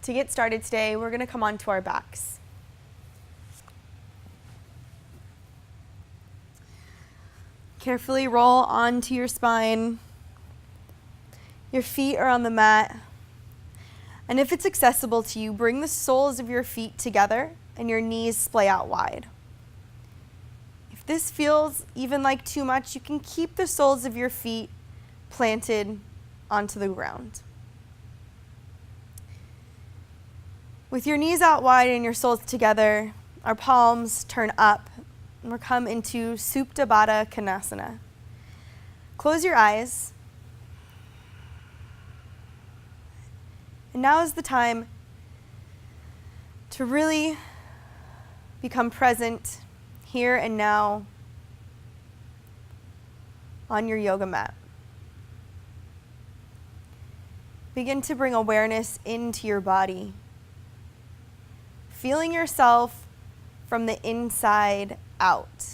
To get started today, we're going to come onto our backs. Carefully roll onto your spine. Your feet are on the mat. And if it's accessible to you, bring the soles of your feet together and your knees splay out wide. If this feels even like too much, you can keep the soles of your feet planted onto the ground. With your knees out wide and your soles together, our palms turn up, and we'll come into Supta Baddha Konasana. Close your eyes. And now is the time to really become present here and now on your yoga mat. Begin to bring awareness into your body, feeling yourself from the inside out.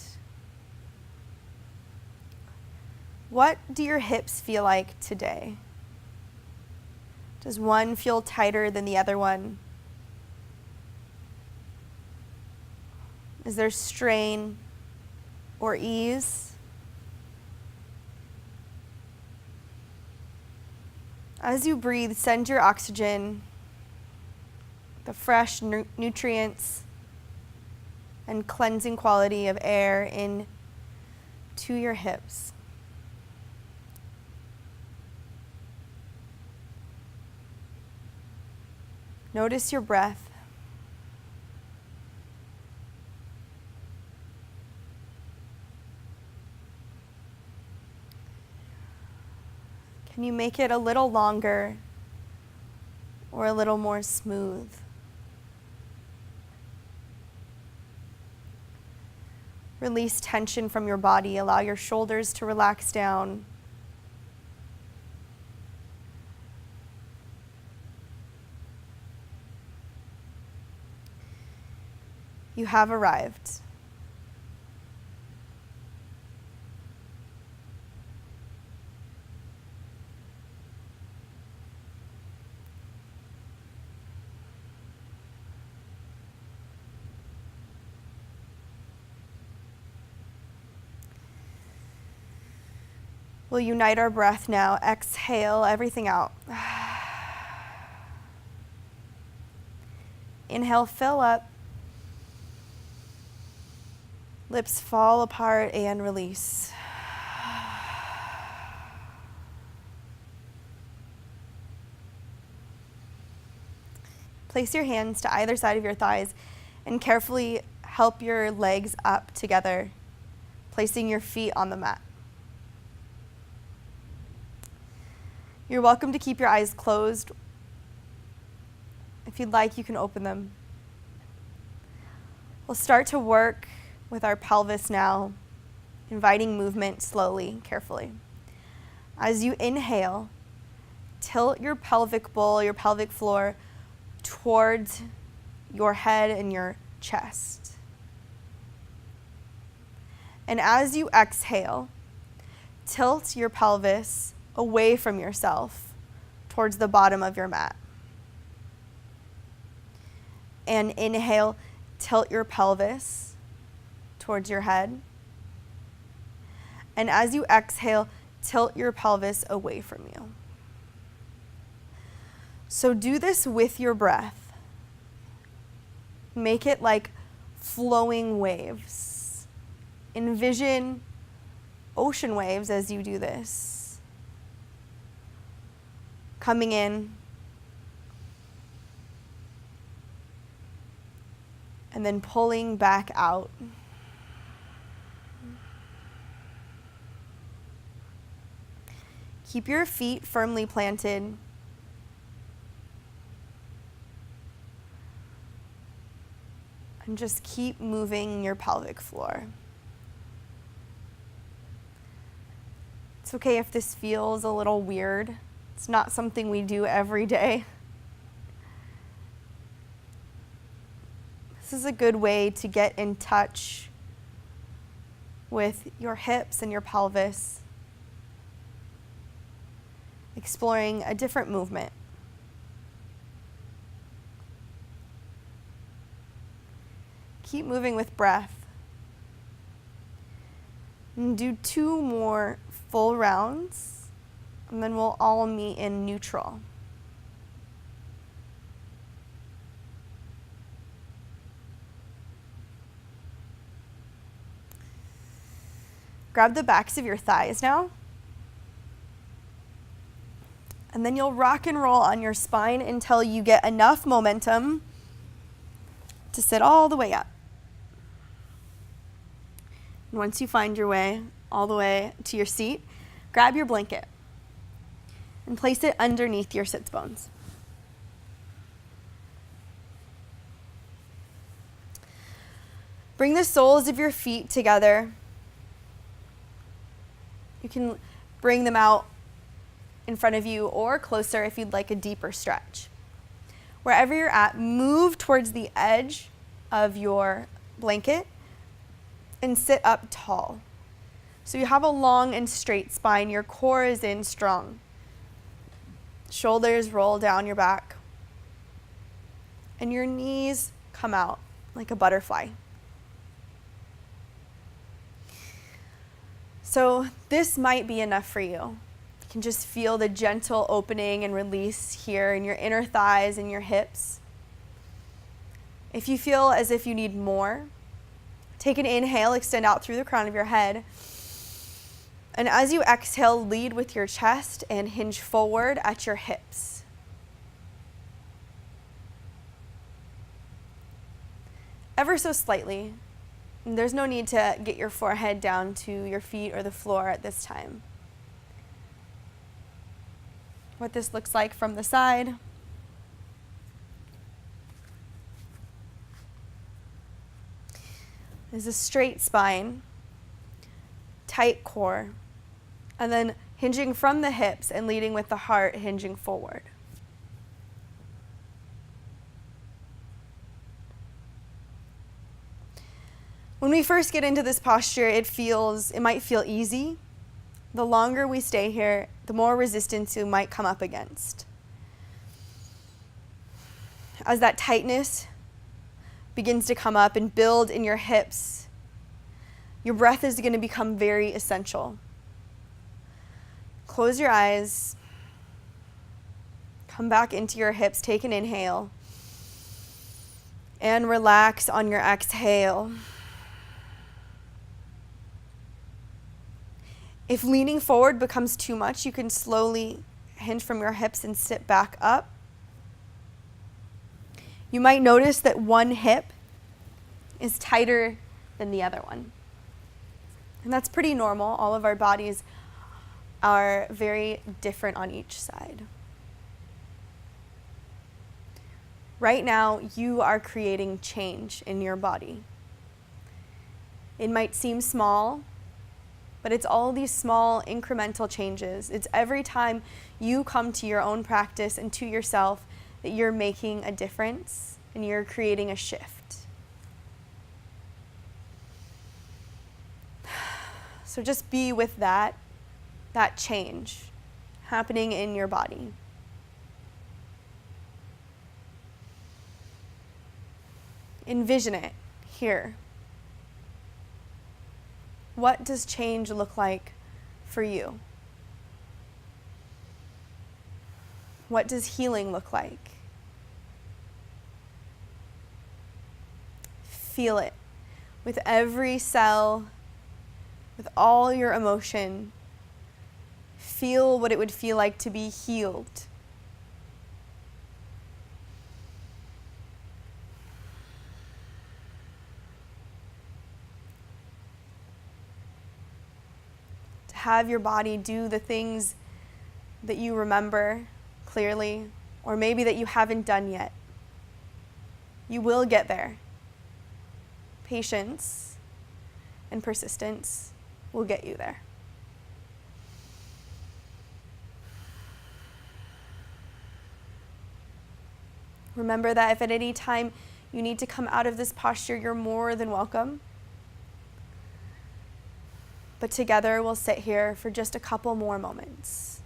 What do your hips feel like today? Does one feel tighter than the other one? Is there strain or ease? As you breathe, send your oxygen, the fresh nutrients and cleansing quality of air in to your hips. Notice your breath. Can you make it a little longer or a little more smooth? Release tension from your body. Allow your shoulders to relax down. You have arrived. We'll unite our breath now. Exhale everything out. Inhale, fill up. Lips fall apart and release. Place your hands to either side of your thighs and carefully help your legs up together, placing your feet on the mat. You're welcome to keep your eyes closed. If you'd like, you can open them. We'll start to work with our pelvis now, inviting movement slowly, carefully. As you inhale, tilt your pelvic bowl, your pelvic floor, towards your head and your chest. And as you exhale, tilt your pelvis away from yourself towards the bottom of your mat. And inhale, tilt your pelvis towards your head. And as you exhale, tilt your pelvis away from you. So do this with your breath. Make it like flowing waves. Envision ocean waves as you do this. Coming in and then pulling back out. Keep your feet firmly planted. And just keep moving your pelvic floor. It's okay if this feels a little weird. It's not something we do every day. This is a good way to get in touch with your hips and your pelvis, exploring a different movement. Keep moving with breath. And do 2 more full rounds, and then we'll all meet in neutral. Grab the backs of your thighs now. And then you'll rock and roll on your spine until you get enough momentum to sit all the way up. And once you find your way all the way to your seat, grab your blanket and place it underneath your sits bones. Bring the soles of your feet together. You can bring them out in front of you or closer if you'd like a deeper stretch. Wherever you're at, move towards the edge of your blanket and sit up tall. So you have a long and straight spine. Your core is in strong. Shoulders roll down your back. And your knees come out like a butterfly. So this might be enough for you. You can just feel the gentle opening and release here in your inner thighs and your hips. If you feel as if you need more, take an inhale, extend out through the crown of your head. And as you exhale, lead with your chest and hinge forward at your hips. Ever so slightly. There's no need to get your forehead down to your feet or the floor at this time. What this looks like from the side. Is a straight spine, tight core, and then hinging from the hips and leading with the heart hinging forward. When we first get into this posture, it might feel easy. The longer we stay here, the more resistance you might come up against. As that tightness begins to come up and build in your hips, your breath is going to become very essential. Close your eyes. Come back into your hips. Take an inhale. And relax on your exhale. If leaning forward becomes too much, you can slowly hinge from your hips and sit back up. You might notice that one hip is tighter than the other one. And that's pretty normal. All of our bodies are very different on each side. Right now, you are creating change in your body. It might seem small, but it's all these small incremental changes. It's every time you come to your own practice and to yourself that you're making a difference and you're creating a shift. So just be with that change happening in your body. Envision it here. What does change look like for you? What does healing look like? Feel it with every cell, with all your emotion. Feel what it would feel like to be healed. Have your body do the things that you remember clearly, or maybe that you haven't done yet. You will get there. Patience and persistence will get you there. Remember that if at any time you need to come out of this posture, you're more than welcome. But together we'll sit here for just a couple more moments.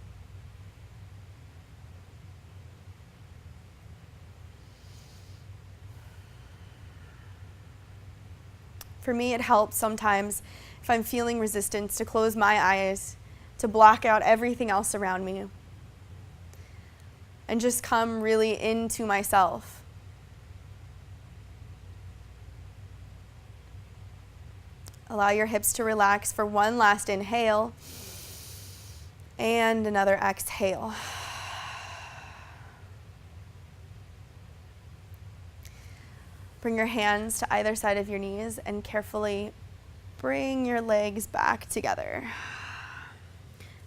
For me, it helps sometimes if I'm feeling resistance to close my eyes, to block out everything else around me, and just come really into myself. Allow your hips to relax for one last inhale and another exhale. Bring your hands to either side of your knees and carefully bring your legs back together.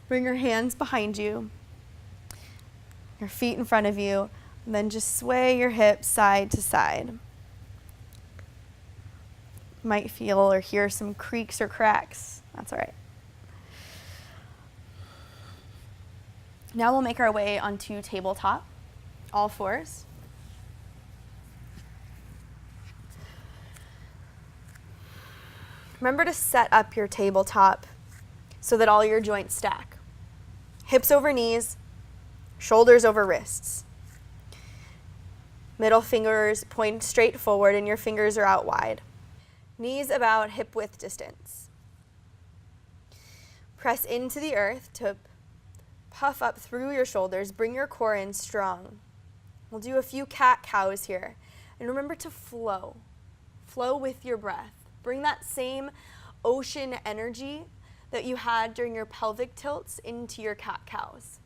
Bring your hands behind you, your feet in front of you, and then just sway your hips side to side. You might feel or hear some creaks or cracks. That's all right. Now we'll make our way onto tabletop, all fours. Remember to set up your tabletop so that all your joints stack. Hips over knees, shoulders over wrists. Middle fingers point straight forward and your fingers are out wide. Knees about hip width distance. Press into the earth to puff up through your shoulders. Bring your core in strong. We'll do a few cat-cows here. And remember to flow. Flow with your breath. Bring that same ocean energy that you had during your pelvic tilts into your cat-cows.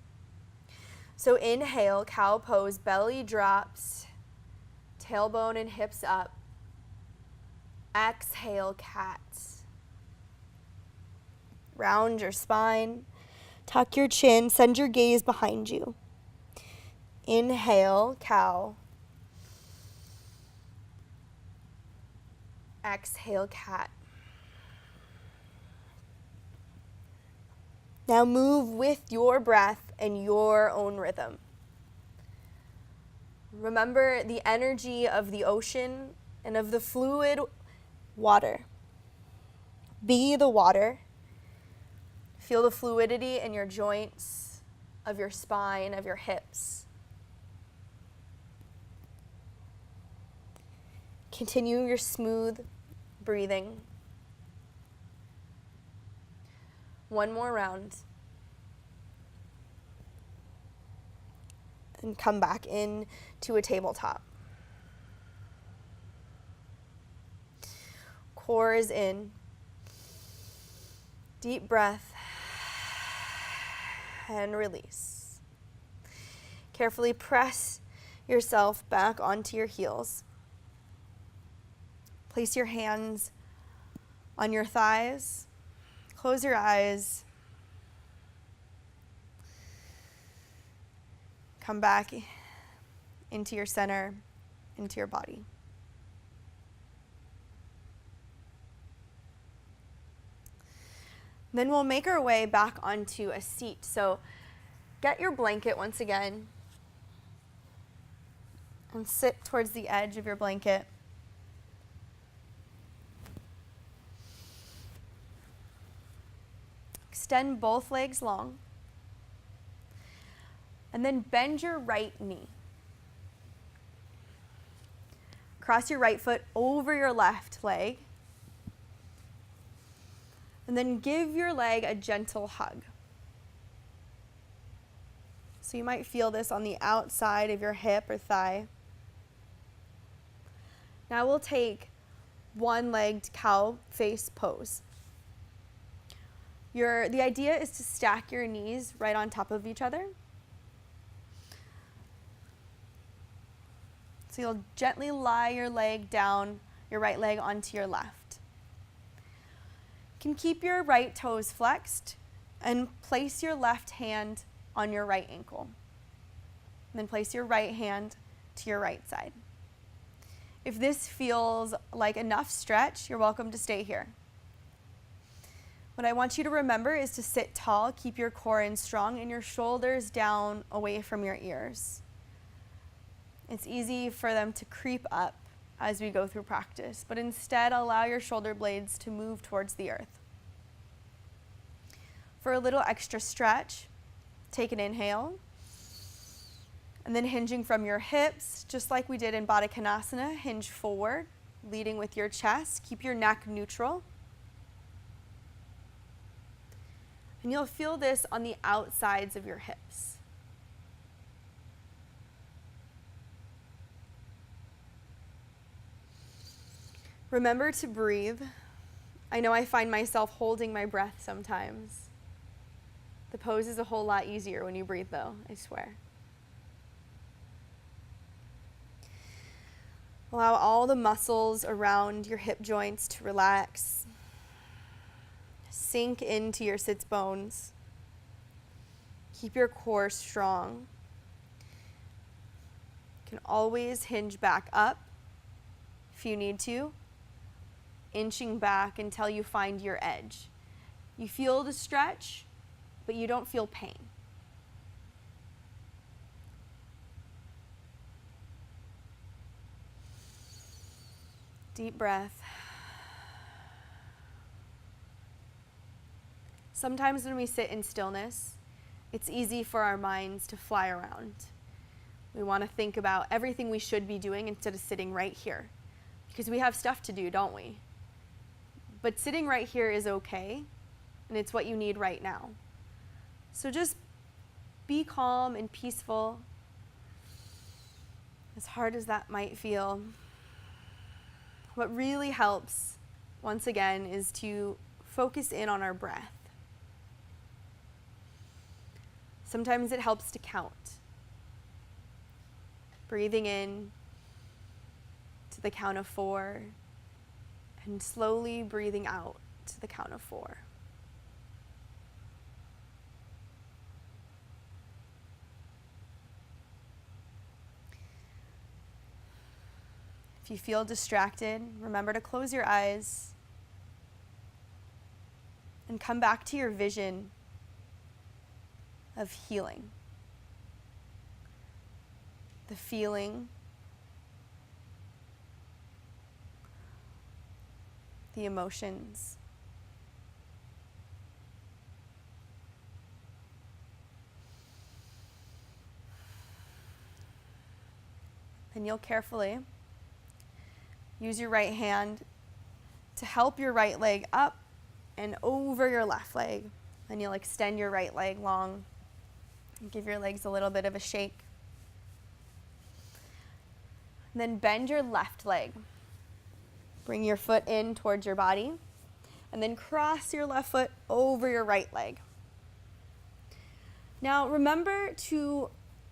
So inhale, cow pose, belly drops, tailbone and hips up. Exhale, cat. Round your spine, tuck your chin, send your gaze behind you. Inhale, cow. Exhale, cat. Now move with your breath and your own rhythm. Remember the energy of the ocean and of the fluid water. Be the water. Feel the fluidity in your joints, of your spine, of your hips. Continue your smooth breathing. One more round. And come back in to a tabletop. Core is in. Deep breath. And release. Carefully press yourself back onto your heels. Place your hands on your thighs. Close your eyes. Come back into your center, into your body. Then we'll make our way back onto a seat. So get your blanket once again and sit towards the edge of your blanket. Extend both legs long. And then bend your right knee. Cross your right foot over your left leg. And then give your leg a gentle hug. So you might feel this on the outside of your hip or thigh. Now we'll take one-legged cow face pose. The idea is to stack your knees right on top of each other. So you'll gently lie your leg down, your right leg onto your left. You can keep your right toes flexed and place your left hand on your right ankle. And then place your right hand to your right side. If this feels like enough stretch, you're welcome to stay here. What I want you to remember is to sit tall, keep your core in strong, and your shoulders down away from your ears. It's easy for them to creep up as we go through practice, but instead allow your shoulder blades to move towards the earth. For a little extra stretch, take an inhale, and then hinging from your hips, just like we did in Baddha Konasana, hinge forward, leading with your chest. Keep your neck neutral. And you'll feel this on the outsides of your hips. Remember to breathe. I know I find myself holding my breath sometimes. The pose is a whole lot easier when you breathe, though, I swear. Allow all the muscles around your hip joints to relax. Sink into your sits bones. Keep your core strong. You can always hinge back up if you need to, inching back until you find your edge. You feel the stretch, but you don't feel pain. Deep breath. Sometimes when we sit in stillness, it's easy for our minds to fly around. We want to think about everything we should be doing instead of sitting right here, because we have stuff to do, don't we? But sitting right here is okay, and it's what you need right now. So just be calm and peaceful, as hard as that might feel. What really helps, once again, is to focus in on our breath. Sometimes it helps to count. Breathing in to the count of 4 and slowly breathing out to the count of 4. If you feel distracted, remember to close your eyes and come back to your vision of healing. The feeling, the emotions. Then you'll carefully use your right hand to help your right leg up and over your left leg. Then you'll extend your right leg long and give your legs a little bit of a shake. And then bend your left leg. Bring your foot in towards your body, and then cross your left foot over your right leg. Now remember to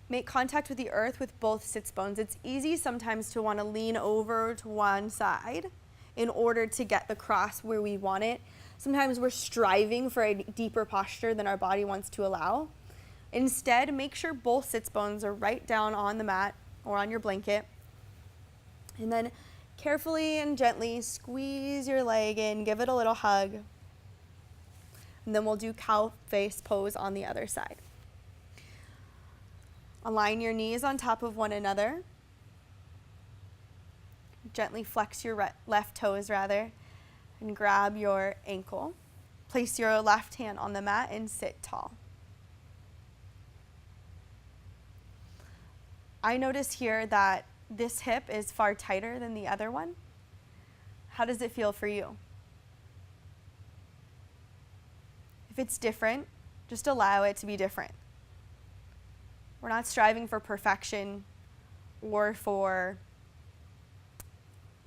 make contact with the earth with both sits bones. It's easy sometimes to want to lean over to one side in order to get the cross where we want it. Sometimes we're striving for a deeper posture than our body wants to allow. Instead, make sure both sits bones are right down on the mat or on your blanket. And then carefully and gently squeeze your leg in, give it a little hug. And then we'll do cow face pose on the other side. Align your knees on top of one another. Gently flex your left toes and grab your ankle. Place your left hand on the mat and sit tall. I notice here that this hip is far tighter than the other one. How does it feel for you? If it's different, just allow it to be different. We're not striving for perfection or for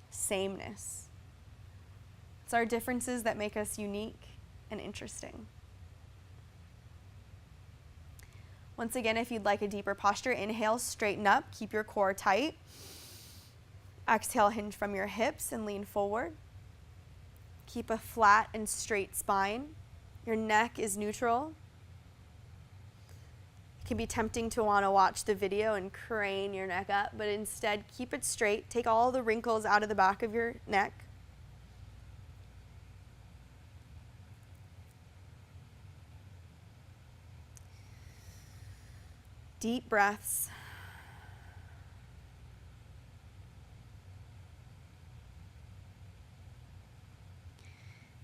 sameness. It's our differences that make us unique and interesting. Once again, if you'd like a deeper posture, inhale, straighten up, keep your core tight. Exhale, hinge from your hips and lean forward. Keep a flat and straight spine. Your neck is neutral. It can be tempting to want to watch the video and crane your neck up, but instead keep it straight. Take all the wrinkles out of the back of your neck. Deep breaths.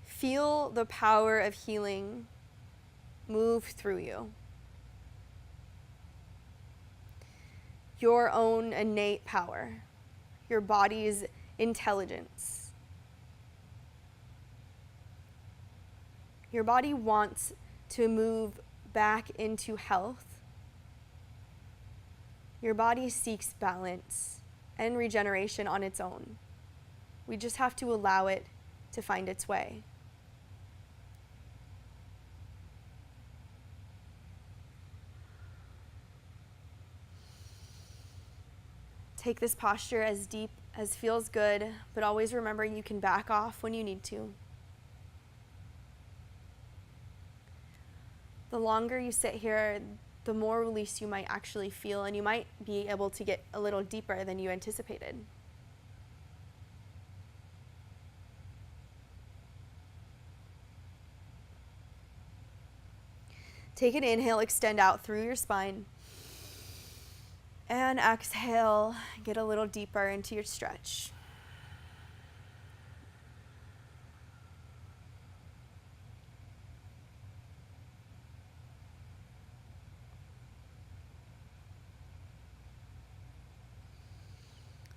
Feel the power of healing move through you. Your own innate power, your body's intelligence. Your body wants to move back into health. Your body seeks balance and regeneration on its own. We just have to allow it to find its way. Take this posture as deep as feels good, but always remember you can back off when you need to. The longer you sit here, the more release you might actually feel, and you might be able to get a little deeper than you anticipated. Take an inhale, extend out through your spine. And exhale, get a little deeper into your stretch.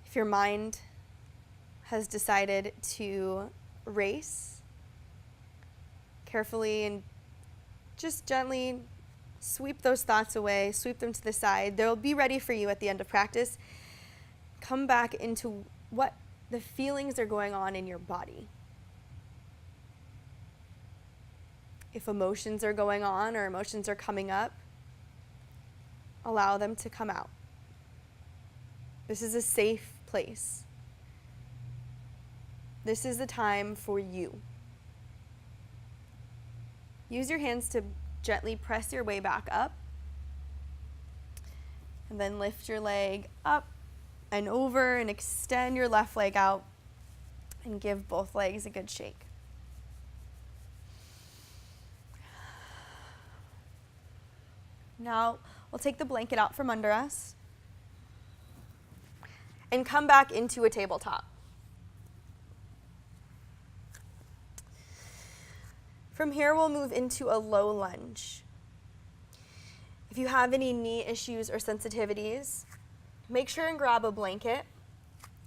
If your mind has decided to race, carefully and just gently sweep those thoughts away, sweep them to the side. They'll be ready for you at the end of practice. Come back into what the feelings are going on in your body. If emotions are going on or emotions are coming up, allow them to come out. This is a safe place. This is the time for you. Use your hands to gently press your way back up. And then lift your leg up and over and extend your left leg out and give both legs a good shake. Now we'll take the blanket out from under us and come back into a tabletop. From here, we'll move into a low lunge. If you have any knee issues or sensitivities, make sure and grab a blanket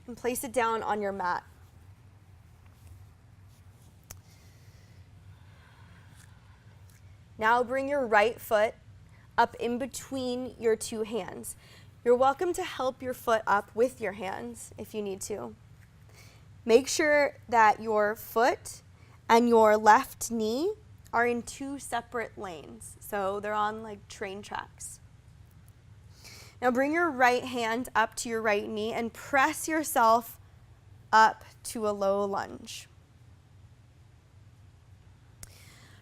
and place it down on your mat. Now bring your right foot up in between your two hands. You're welcome to help your foot up with your hands if you need to. Make sure that your foot and your left knee are in two separate lanes. So they're on like train tracks. Now bring your right hand up to your right knee and press yourself up to a low lunge.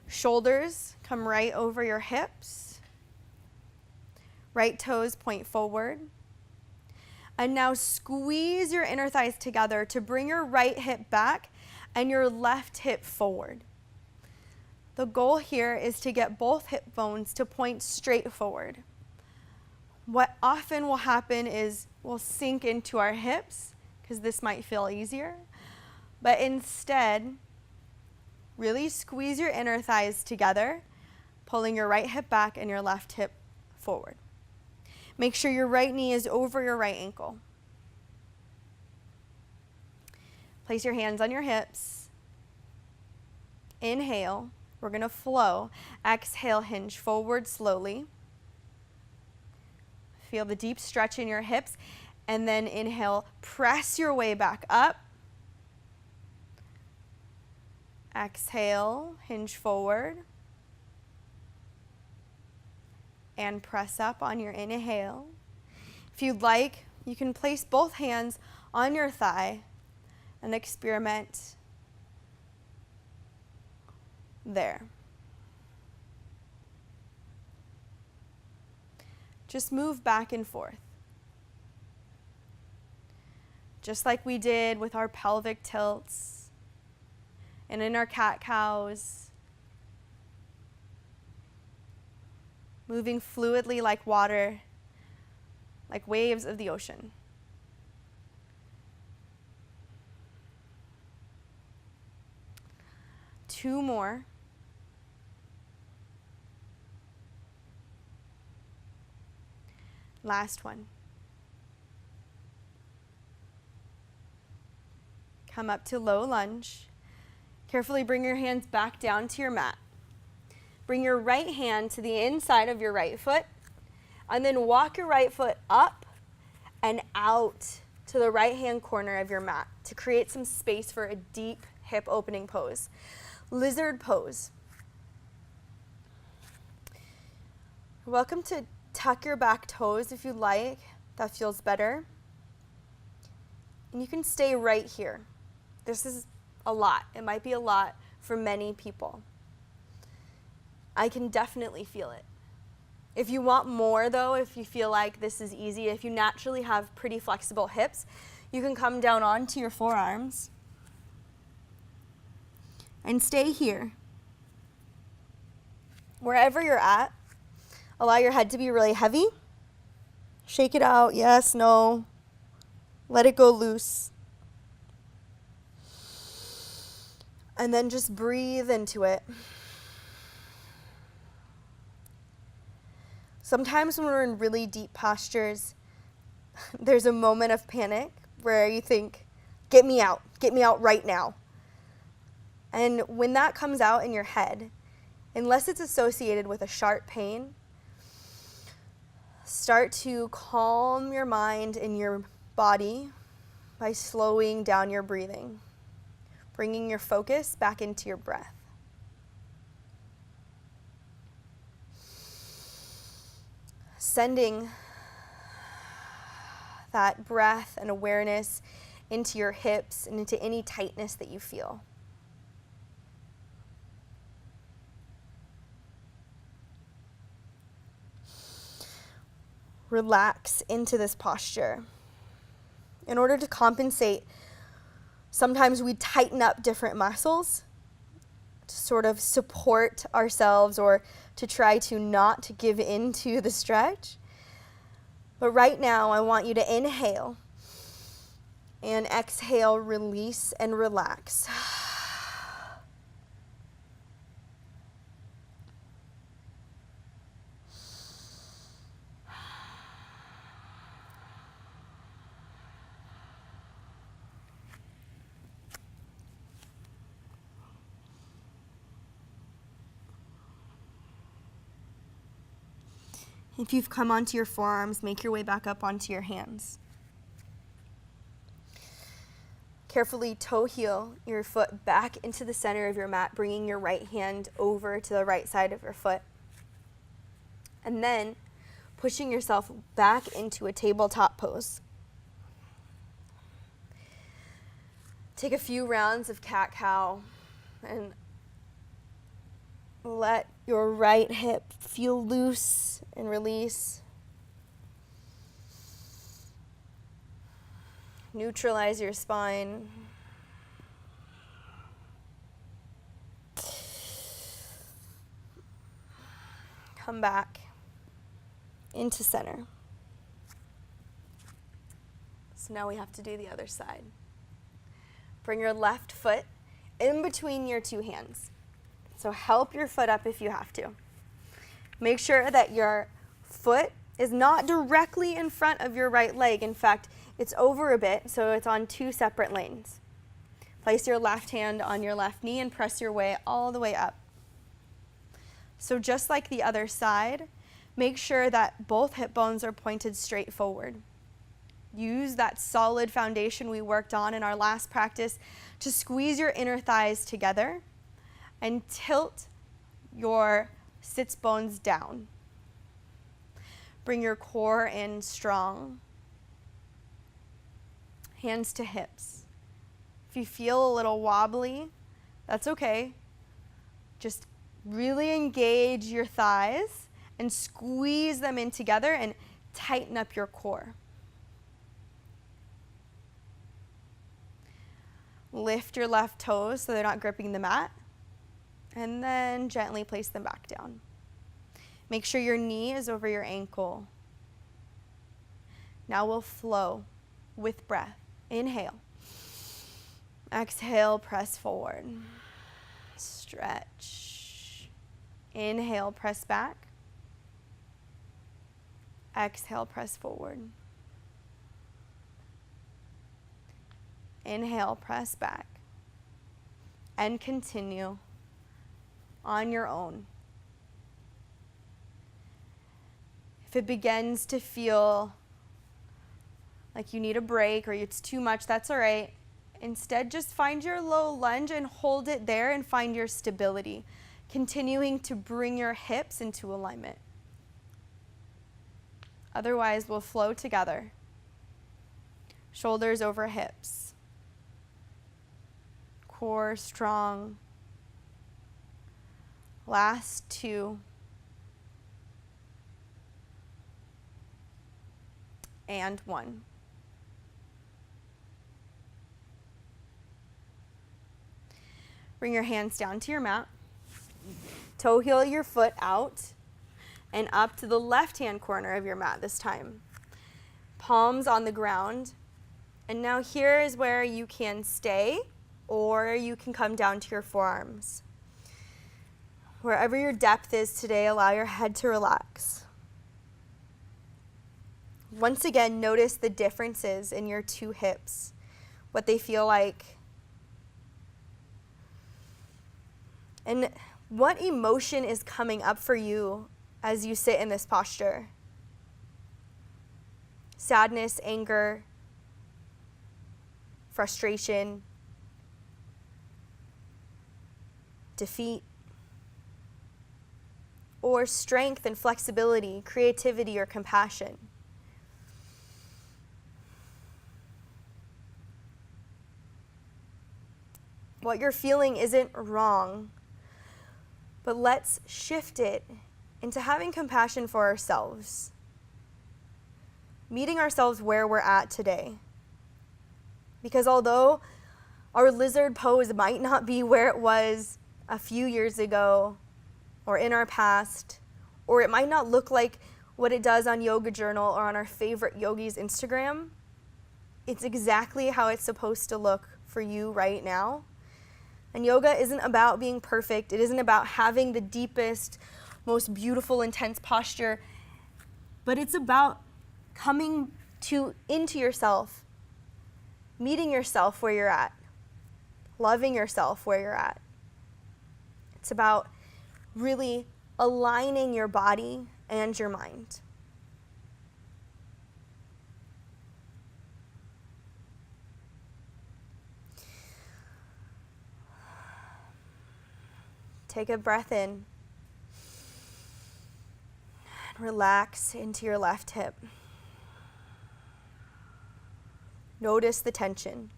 Shoulders come right over your hips. Right toes point forward. And now squeeze your inner thighs together to bring your right hip back and your left hip forward. The goal here is to get both hip bones to point straight forward. What often will happen is we'll sink into our hips because this might feel easier, but instead, really squeeze your inner thighs together, pulling your right hip back and your left hip forward. Make sure your right knee is over your right ankle. Place your hands on your hips. Inhale. We're going to flow. Exhale, hinge forward slowly. Feel the deep stretch in your hips. And then inhale, press your way back up. Exhale, hinge forward. And press up on your inhale. If you'd like, you can place both hands on your thigh and experiment there. Just move back and forth. Just like we did with our pelvic tilts and in our cat-cows. Moving fluidly like water, like waves of the ocean. Two more. Last one. Come up to low lunge. Carefully bring your hands back down to your mat. Bring your right hand to the inside of your right foot, and then walk your right foot up and out to the right-hand corner of your mat to create some space for a deep hip opening pose. Lizard pose. You're welcome to tuck your back toes if you'd like. That feels better. And you can stay right here. This is a lot. It might be a lot for many people. I can definitely feel it. If you want more though, if you feel like this is easy, if you naturally have pretty flexible hips, you can come down onto your forearms and stay here. Wherever you're at, allow your head to be really heavy. Shake it out, yes, no. Let it go loose. And then just breathe into it. Sometimes when we're in really deep postures, there's a moment of panic where you think, get me out right now. And when that comes out in your head, unless it's associated with a sharp pain, start to calm your mind and your body by slowing down your breathing, bringing your focus back into your breath. Sending that breath and awareness into your hips and into any tightness that you feel. Relax into this posture. In order to compensate, sometimes we tighten up different muscles to sort of support ourselves or to try to not to give in to the stretch. But right now, I want you to inhale and exhale, release and relax. If you've come onto your forearms, make your way back up onto your hands. Carefully toe heel your foot back into the center of your mat, bringing your right hand over to the right side of your foot. And then pushing yourself back into a tabletop pose. Take a few rounds of cat-cow and let your right hip feel loose and release. Neutralize your spine. Come back into center. So now we have to do the other side. Bring your left foot in between your two hands. So help your foot up if you have to. Make sure that your foot is not directly in front of your right leg. In fact, it's over a bit, so it's on two separate lanes. Place your left hand on your left knee and press your way all the way up. So just like the other side, make sure that both hip bones are pointed straight forward. Use that solid foundation we worked on in our last practice to squeeze your inner thighs together and tilt your sits bones down. Bring your core in strong. Hands to hips. If you feel a little wobbly, that's okay. Just really engage your thighs and squeeze them in together and tighten up your core. Lift your left toes so they're not gripping the mat. And then gently place them back down. Make sure your knee is over your ankle. Now we'll flow with breath. Inhale. Exhale, press forward. Stretch. Inhale, press back. Exhale, press forward. Inhale, press back. And continue on your own. If it begins to feel like you need a break or it's too much, that's all right. Instead, just find your low lunge and hold it there and find your stability, continuing to bring your hips into alignment. Otherwise, we'll flow together. Shoulders over hips. Core strong. Last 2. And 1. Bring your hands down to your mat. Toe heel your foot out and up to the left-hand corner of your mat this time. Palms on the ground. And now here is where you can stay or you can come down to your forearms. Wherever your depth is today, allow your head to relax. Once again, notice the differences in your 2 hips, what they feel like. And what emotion is coming up for you as you sit in this posture? Sadness, anger, frustration, defeat, or strength and flexibility, creativity, or compassion. What you're feeling isn't wrong, but let's shift it into having compassion for ourselves, meeting ourselves where we're at today. Because although our lizard pose might not be where it was a few years ago or in our past, or it might not look like what it does on Yoga Journal or on our favorite yogi's Instagram, it's exactly how it's supposed to look for you right now. And yoga isn't about being perfect. It isn't about having the deepest, most beautiful, intense posture, but it's about coming into yourself, meeting yourself where you're at, loving yourself where you're at. It's about really aligning your body and your mind. Take a breath in. And relax into your left hip. Notice the tension.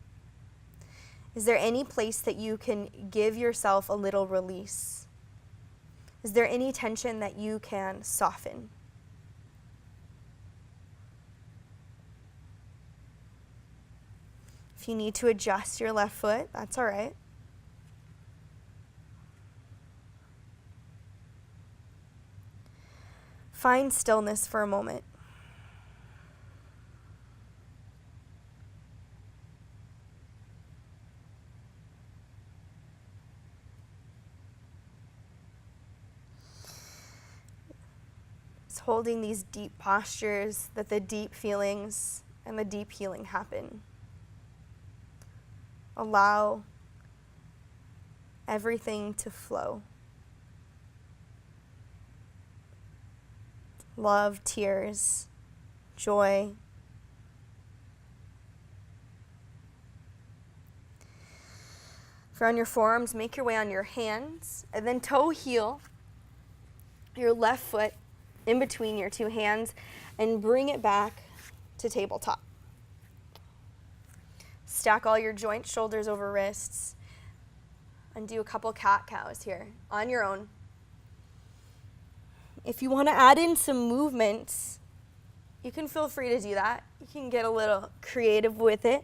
Is there any place that you can give yourself a little release? Is there any tension that you can soften? If you need to adjust your left foot, that's all right. Find stillness for a moment. It's holding these deep postures that the deep feelings and the deep healing happen. Allow everything to flow. Love, tears, joy. For on your forearms, make your way on your hands, and then toe heel your left foot in between your 2 hands and bring it back to tabletop. Stack all your joints, shoulders over wrists, and do a couple cat-cows here on your own. If you want to add in some movements, you can feel free to do that. You can get a little creative with it.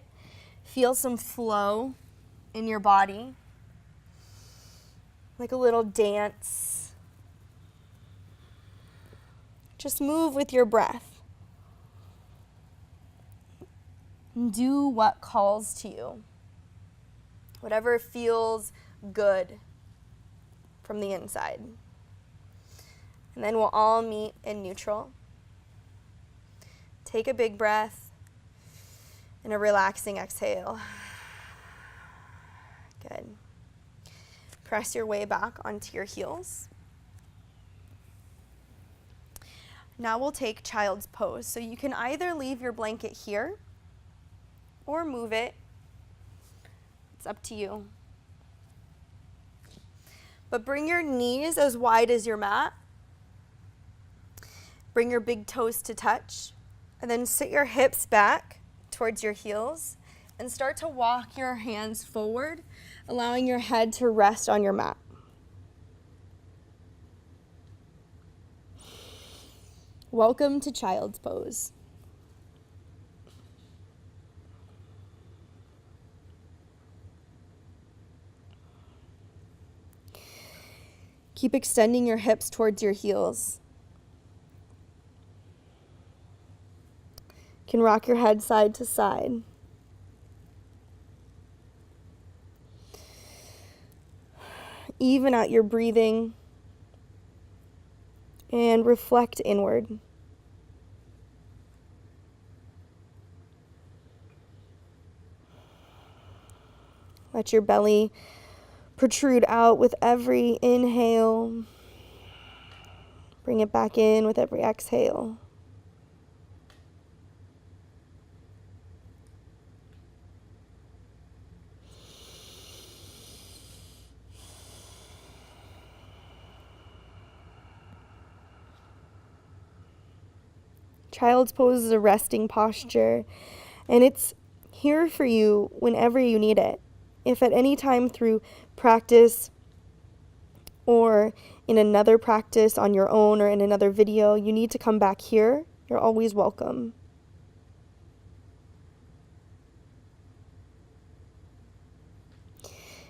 Feel some flow in your body, like a little dance. Just move with your breath. And do what calls to you. Whatever feels good from the inside. And then we'll all meet in neutral. Take a big breath and a relaxing exhale. Good. Press your way back onto your heels. Now we'll take child's pose. So you can either leave your blanket here or move it. It's up to you. But bring your knees as wide as your mat. Bring your big toes to touch. And then sit your hips back towards your heels and start to walk your hands forward, allowing your head to rest on your mat. Welcome to child's pose. Keep extending your hips towards your heels. You can rock your head side to side. Even out your breathing and reflect inward. Let your belly protrude out with every inhale. Bring it back in with every exhale. Child's pose is a resting posture, and it's here for you whenever you need it. If at any time through practice or in another practice on your own or in another video, you need to come back here, you're always welcome.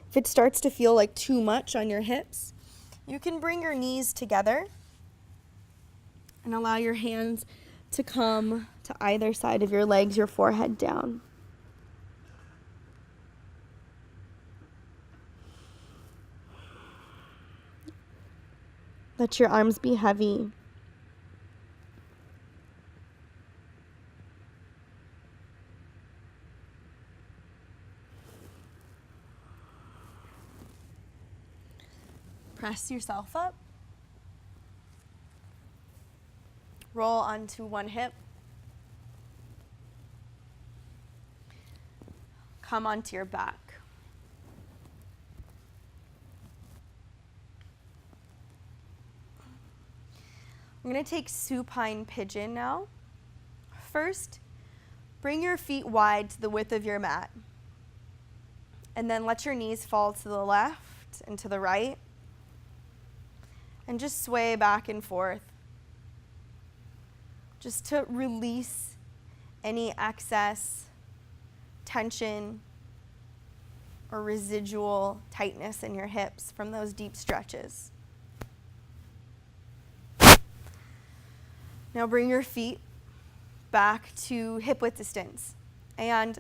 If it starts to feel like too much on your hips, you can bring your knees together and allow your hands to come to either side of your legs, your forehead down. Let your arms be heavy. Press yourself up. Roll onto one hip. Come onto your back. I'm going to take supine pigeon now. First, bring your feet wide to the width of your mat. And then let your knees fall to the left and to the right. And just sway back and forth, just to release any excess tension or residual tightness in your hips from those deep stretches. Now bring your feet back to hip width distance. And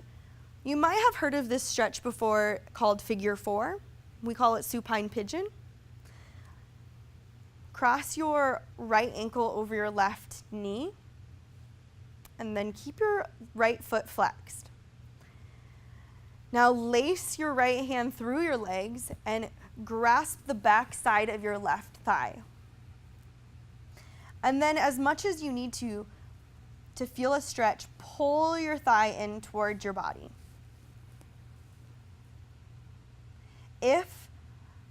you might have heard of this stretch before called figure 4. We call it supine pigeon. Cross your right ankle over your left knee, and then keep your right foot flexed. Now lace your right hand through your legs and grasp the back side of your left thigh. And then as much as you need to feel a stretch, pull your thigh in towards your body. If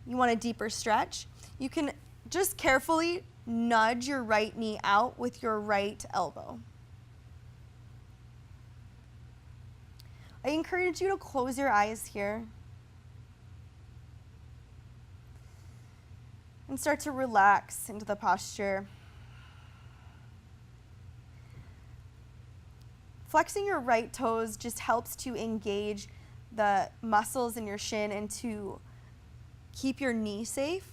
you want a deeper stretch, you can just carefully nudge your right knee out with your right elbow. I encourage you to close your eyes here and start to relax into the posture. Flexing your right toes just helps to engage the muscles in your shin and to keep your knee safe.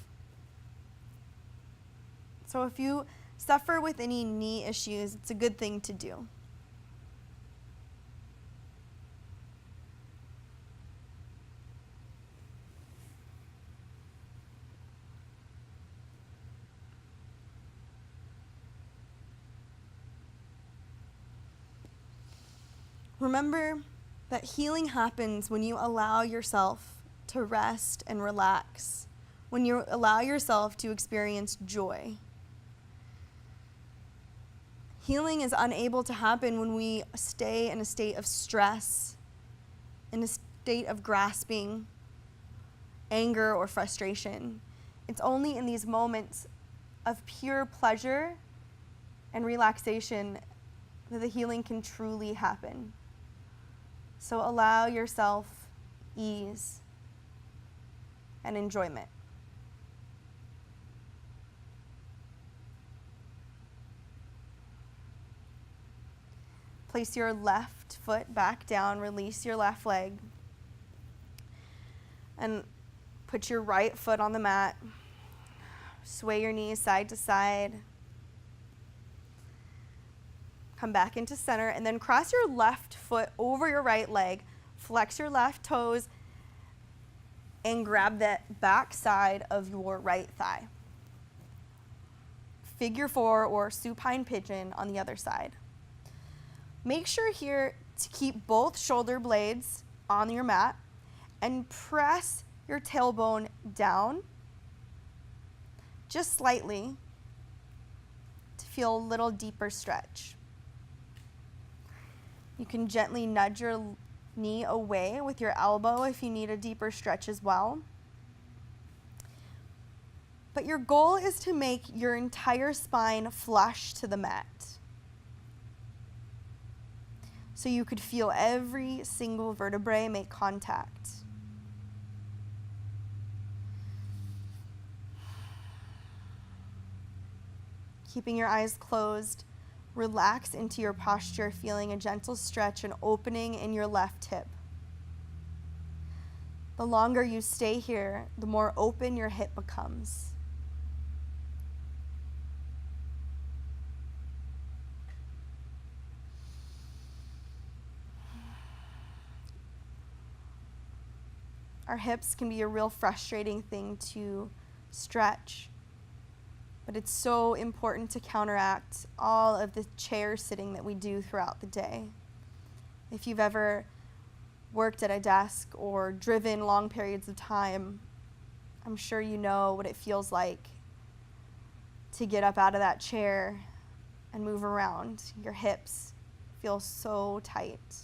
So if you suffer with any knee issues, it's a good thing to do. Remember that healing happens when you allow yourself to rest and relax, when you allow yourself to experience joy. Healing is unable to happen when we stay in a state of stress, in a state of grasping, anger, or frustration. It's only in these moments of pure pleasure and relaxation that the healing can truly happen. So allow yourself ease and enjoyment. Place your left foot back down, release your left leg, and put your right foot on the mat. Sway your knees side to side. Come back into center, and then cross your left foot over your right leg. Flex your left toes and grab the back side of your right thigh. Figure 4 or supine pigeon on the other side. Make sure here to keep both shoulder blades on your mat and press your tailbone down just slightly to feel a little deeper stretch. You can gently nudge your knee away with your elbow if you need a deeper stretch as well. But your goal is to make your entire spine flush to the mat, so you could feel every single vertebrae make contact. Keeping your eyes closed, relax into your posture, feeling a gentle stretch and opening in your left hip. The longer you stay here, the more open your hip becomes. Our hips can be a real frustrating thing to stretch, but it's so important to counteract all of the chair sitting that we do throughout the day. If you've ever worked at a desk or driven long periods of time, I'm sure you know what it feels like to get up out of that chair and move around. Your hips feel so tight.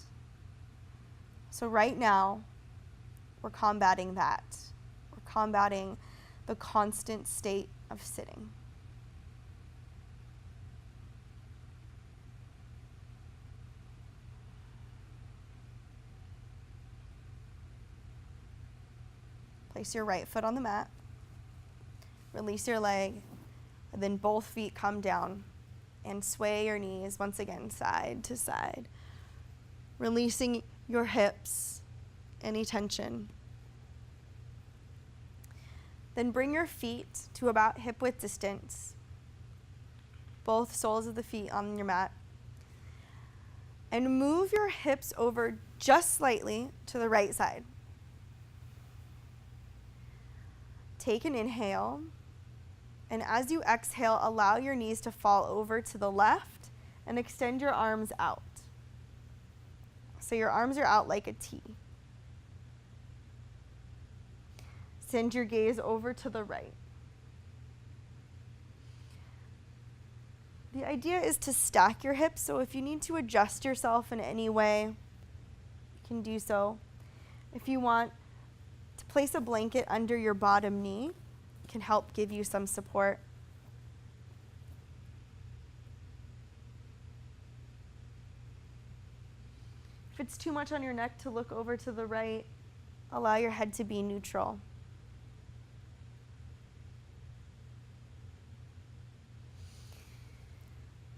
So right now, we're combating that. We're combating the constant state of sitting. Place your right foot on the mat. Release your leg, and then both feet come down and sway your knees once again side to side, releasing your hips, any tension. Then bring your feet to about hip width distance, both soles of the feet on your mat, and move your hips over just slightly to the right side. Take an inhale, and as you exhale, allow your knees to fall over to the left and extend your arms out. So your arms are out like a T. Send your gaze over to the right. The idea is to stack your hips, so if you need to adjust yourself in any way, you can do so. If you want to place a blanket under your bottom knee, it can help give you some support. If it's too much on your neck to look over to the right, allow your head to be neutral.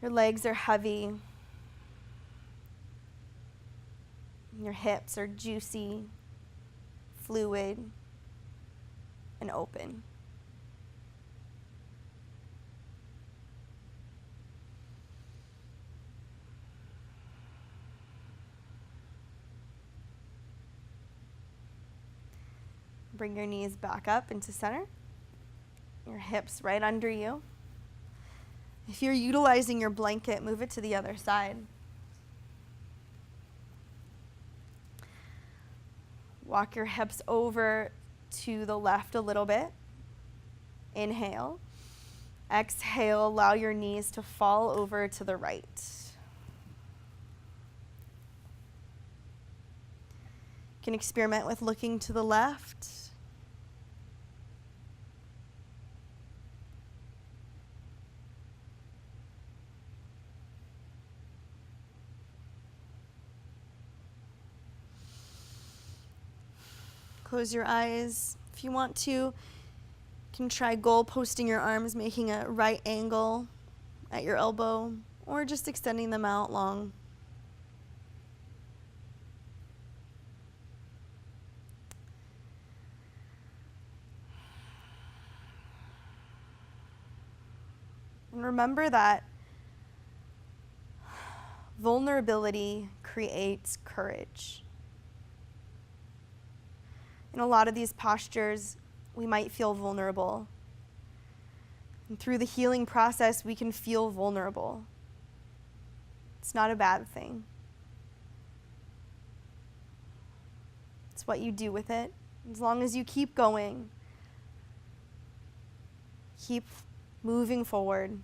Your legs are heavy. Your hips are juicy, fluid, and open. Bring your knees back up into center. Your hips right under you. If you're utilizing your blanket, move it to the other side. Walk your hips over to the left a little bit. Inhale. Exhale, allow your knees to fall over to the right. You can experiment with looking to the left. Close your eyes. If you want to, you can try goal posting your arms, making a right angle at your elbow, or just extending them out long. And remember that vulnerability creates courage. In a lot of these postures, we might feel vulnerable. And through the healing process, we can feel vulnerable. It's not a bad thing. It's what you do with it. As long as you keep going, keep moving forward,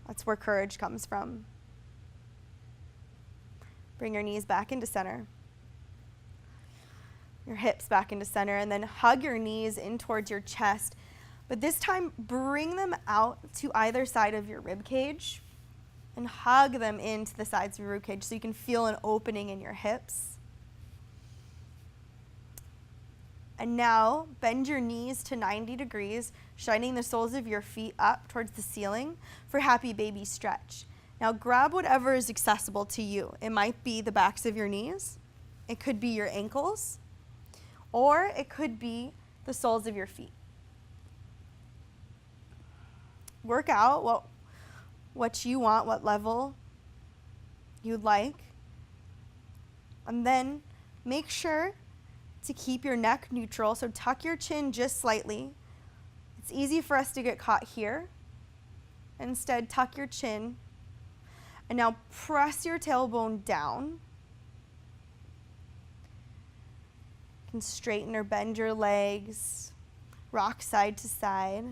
that's where courage comes from. Bring your knees back into center. Your hips back into center, and then hug your knees in towards your chest. But this time, bring them out to either side of your rib cage and hug them into the sides of your rib cage so you can feel an opening in your hips. And now, bend your knees to 90 degrees, shining the soles of your feet up towards the ceiling for happy baby stretch. Now, grab whatever is accessible to you. It might be the backs of your knees. It could be your ankles. Or it could be the soles of your feet. Work out what you want, what level you'd like. And then make sure to keep your neck neutral, so tuck your chin just slightly. It's easy for us to get caught here. Instead, tuck your chin. And now press your tailbone down. You can straighten or bend your legs, rock side to side.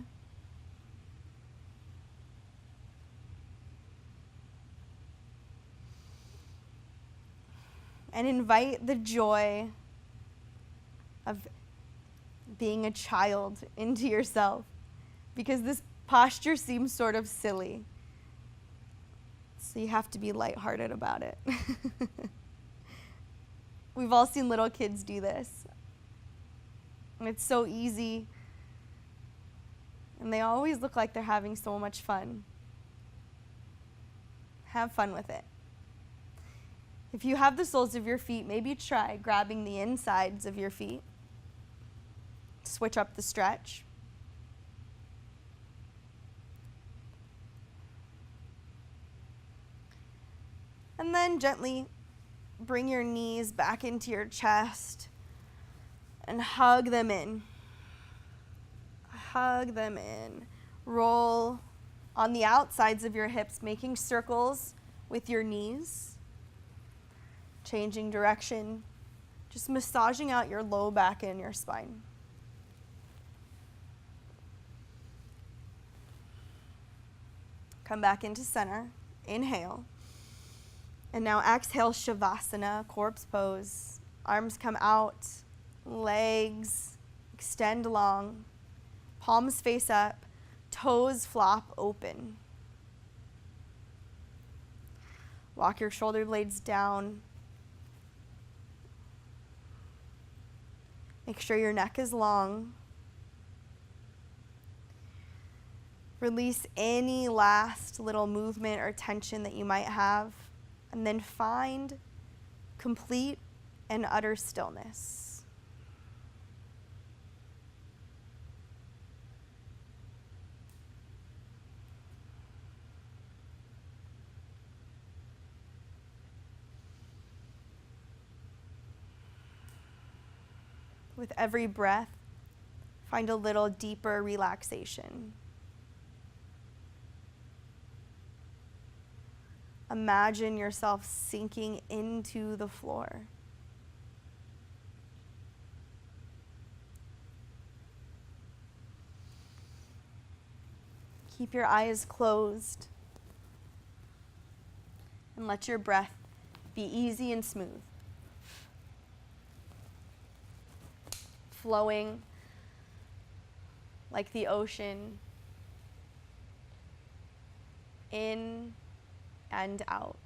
And invite the joy of being a child into yourself, because this posture seems sort of silly. So you have to be lighthearted about it. We've all seen little kids do this. And it's so easy. And they always look like they're having so much fun. Have fun with it. If you have the soles of your feet, maybe try grabbing the insides of your feet. Switch up the stretch. And then gently bring your knees back into your chest and hug them in. Hug them in. Roll on the outsides of your hips, making circles with your knees. Changing direction. Just massaging out your low back and your spine. Come back into center. Inhale. And now exhale, Shavasana, corpse pose. Arms come out, legs extend long, palms face up, toes flop open. Walk your shoulder blades down. Make sure your neck is long. Release any last little movement or tension that you might have. And then find complete and utter stillness. With every breath, find a little deeper relaxation. Imagine yourself sinking into the floor. Keep your eyes closed and let your breath be easy and smooth, flowing like the ocean, in and out.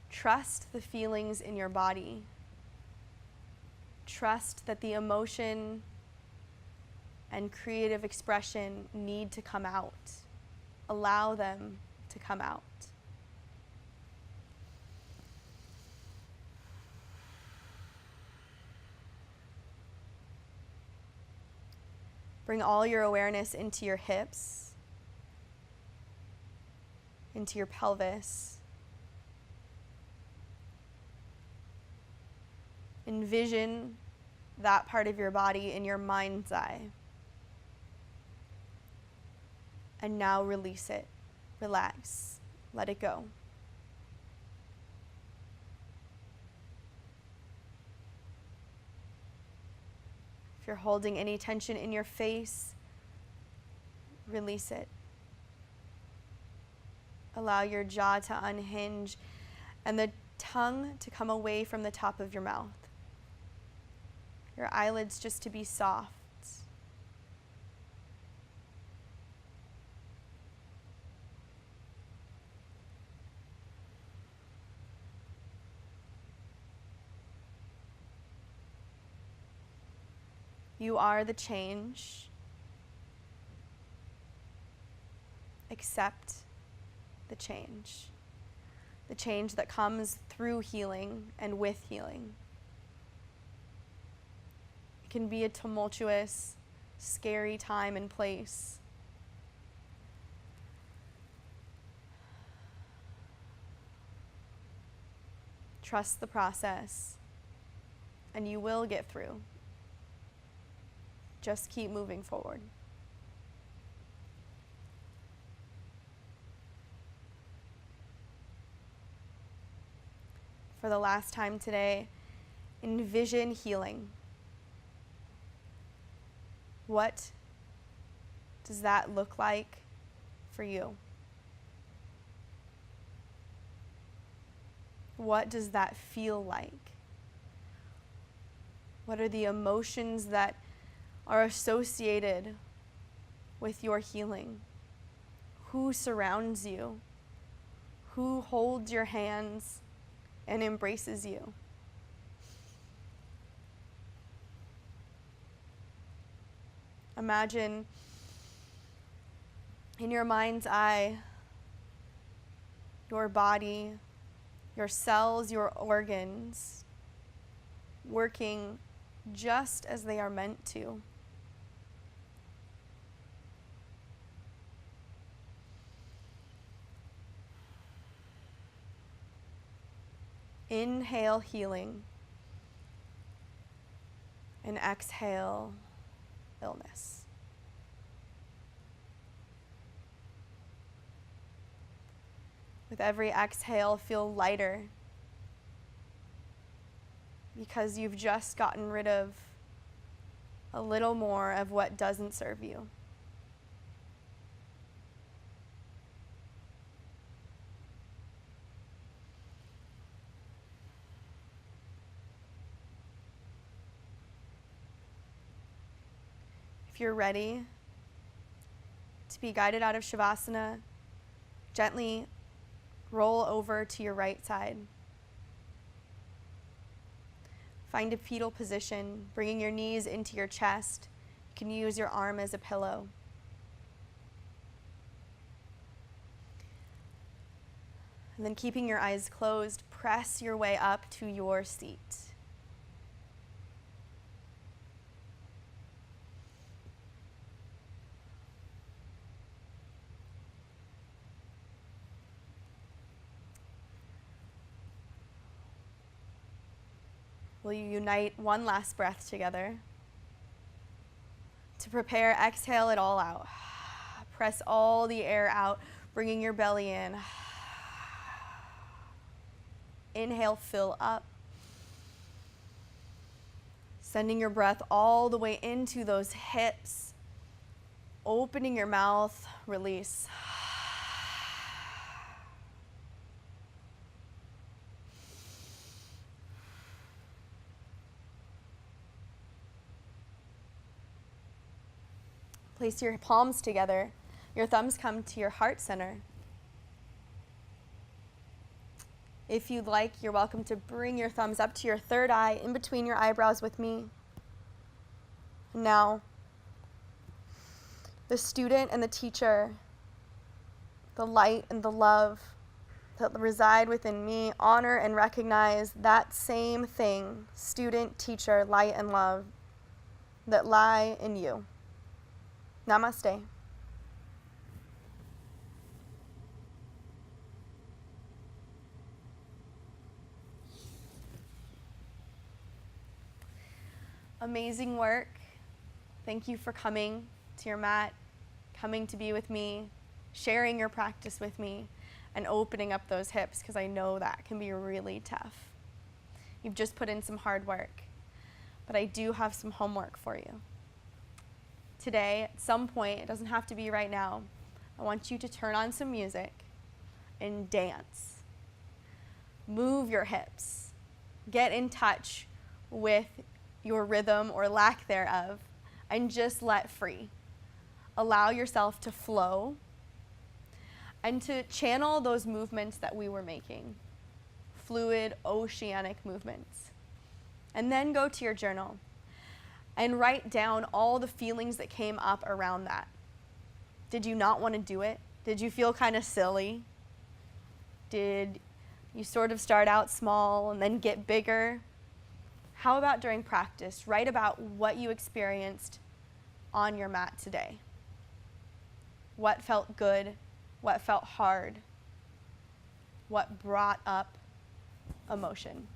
Trust the feelings in your body. Trust that the emotion and creative expression need to come out. Allow them to come out. Bring all your awareness into your hips, into your pelvis. Envision that part of your body in your mind's eye. And now release it. Relax. Let it go. If you're holding any tension in your face, release it. Allow your jaw to unhinge and the tongue to come away from the top of your mouth. Your eyelids just to be soft. You are the change. Accept the change. The change that comes through healing and with healing. It can be a tumultuous, scary time and place. Trust the process, and you will get through. Just keep moving forward. For the last time today, envision healing. What does that look like for you? What does that feel like? What are the emotions that are associated with your healing? Who surrounds you? Who holds your hands and embraces you? Imagine in your mind's eye, your body, your cells, your organs working just as they are meant to. Inhale healing and exhale illness. With every exhale, feel lighter because you've just gotten rid of a little more of what doesn't serve you. If you're ready to be guided out of Shavasana, gently roll over to your right side. Find a fetal position, bringing your knees into your chest. You can use your arm as a pillow. And then keeping your eyes closed, press your way up to your seat. Will you unite one last breath together? To prepare, exhale it all out. Press all the air out, bringing your belly in. Inhale, fill up. Sending your breath all the way into those hips. Opening your mouth, release. Place your palms together. Your thumbs come to your heart center. If you'd like, you're welcome to bring your thumbs up to your third eye in between your eyebrows with me. Now, the student and the teacher, the light and the love that reside within me, honor and recognize that same thing, student, teacher, light and love, that lie in you. Namaste. Amazing work. Thank you for coming to your mat, coming to be with me, sharing your practice with me, and opening up those hips, because I know that can be really tough. You've just put in some hard work, but I do have some homework for you. Today, at some point, it doesn't have to be right now, I want you to turn on some music and dance. Move your hips. Get in touch with your rhythm or lack thereof, and just let free. Allow yourself to flow and to channel those movements that we were making, fluid, oceanic movements. And then go to your journal and write down all the feelings that came up around that. Did you not want to do it? Did you feel kind of silly? Did you sort of start out small and then get bigger? How about during practice, write about what you experienced on your mat today? What felt good? What felt hard? What brought up emotion?